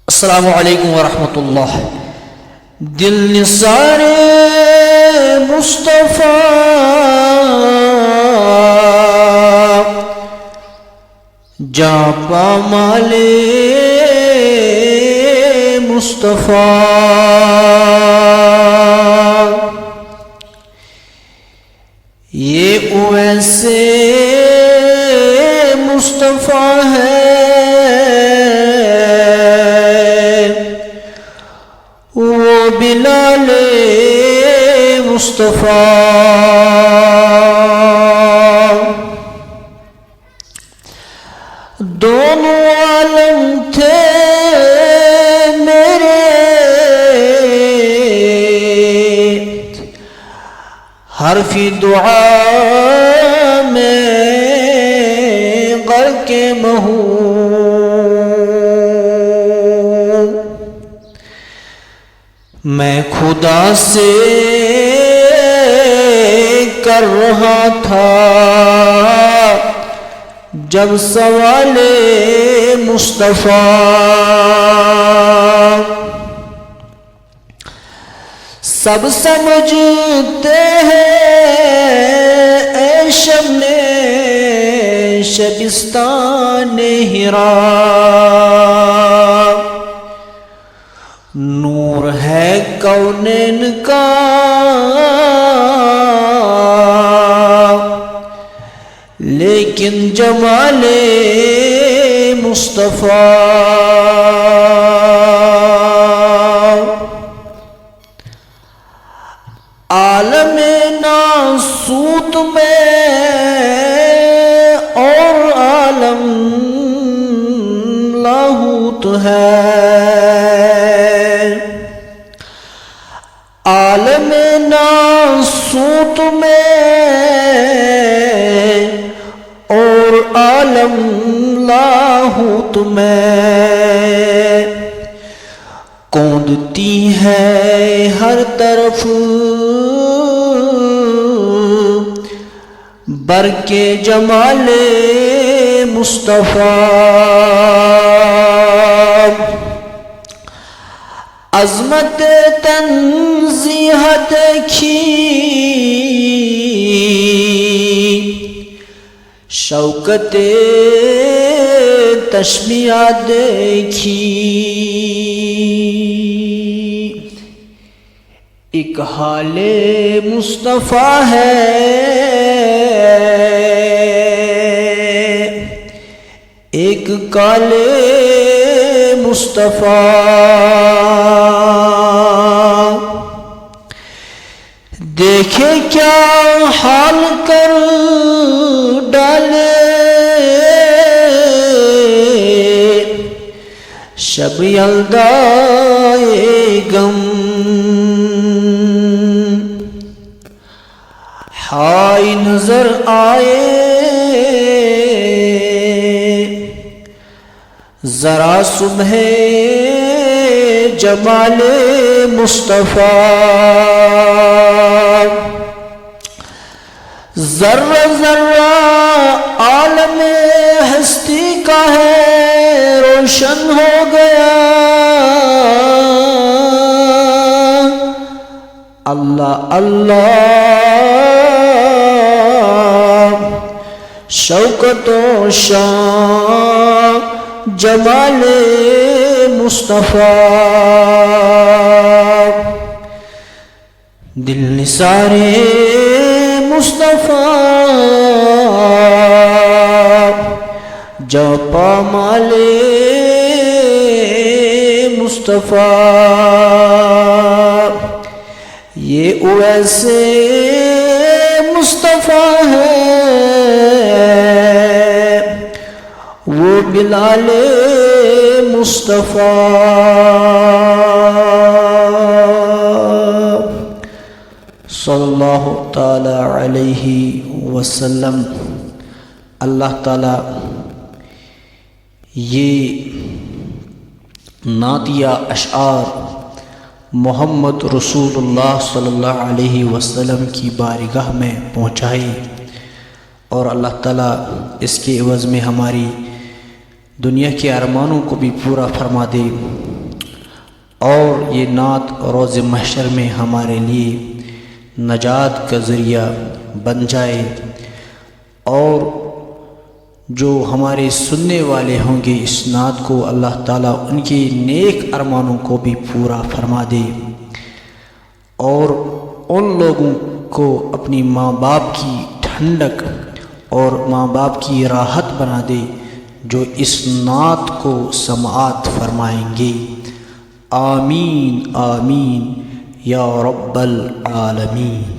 السلام علیکم ورحمۃ اللہ۔ دل نثار مصطفیٰ جاں پامال مصطفیٰ، یہ ویسے مصطفیٰ ہے وہ بلال مصطفیٰ، دونوں عالم تھے میرے حرف دعا میں غرق مہو، میں خدا سے کر رہا تھا جب سوال مصطفیٰ، سب سمجھتے ہیں اے شمع شبستان ہرا، نور ہے کونین کا لیکن جمال مصطفیٰ، عالم ناسوت میں اور عالم لاہوت ہے، عالم ناسوت میں اور عالم لاہوت میں کوندتی ہے ہر طرف برق جمال مصطفیٰ، عظمت تنزیہ دیکھی شوکت تشمیہ دیکھی، ایک حال مصطفیٰ ہے ایک کال مصطفیٰ، دیکھے کیا حال کر ڈالے شب یلدائے غم، ہائی نظر آئے ذرا صبح جمال مصطفیٰ، ذرہ ذرہ عالم ہستی کا ہے روشن ہو گیا، اللہ اللہ شوکت و شان جمال مصطفیٰ، دل نثار مصطفیٰ جاں پامال مصطفیٰ، یہ ویسے مصطفیٰ ہے وہ بلال مصطفیٰ، صلی اللہ تعالی علیہ وسلم۔ اللہ تعالی یہ نعتیہ اشعار محمد رسول اللہ صلی اللہ علیہ وسلم کی بارگاہ میں پہنچائے، اور اللہ تعالیٰ اس کے عوض میں ہماری دنیا کے ارمانوں کو بھی پورا فرما دے۔ اور یہ نعت روز محشر میں ہمارے لیے نجات کا ذریعہ بن جائے، اور جو ہمارے سننے والے ہوں گے اس نعت کو، اللہ تعالیٰ ان کے نیک ارمانوں کو بھی پورا فرما دے، اور ان لوگوں کو اپنی ماں باپ کی ٹھنڈک اور ماں باپ کی راحت بنا دے جو اس نعت کو سماعت فرمائیں گے۔ آمین آمین یا رب العالمین۔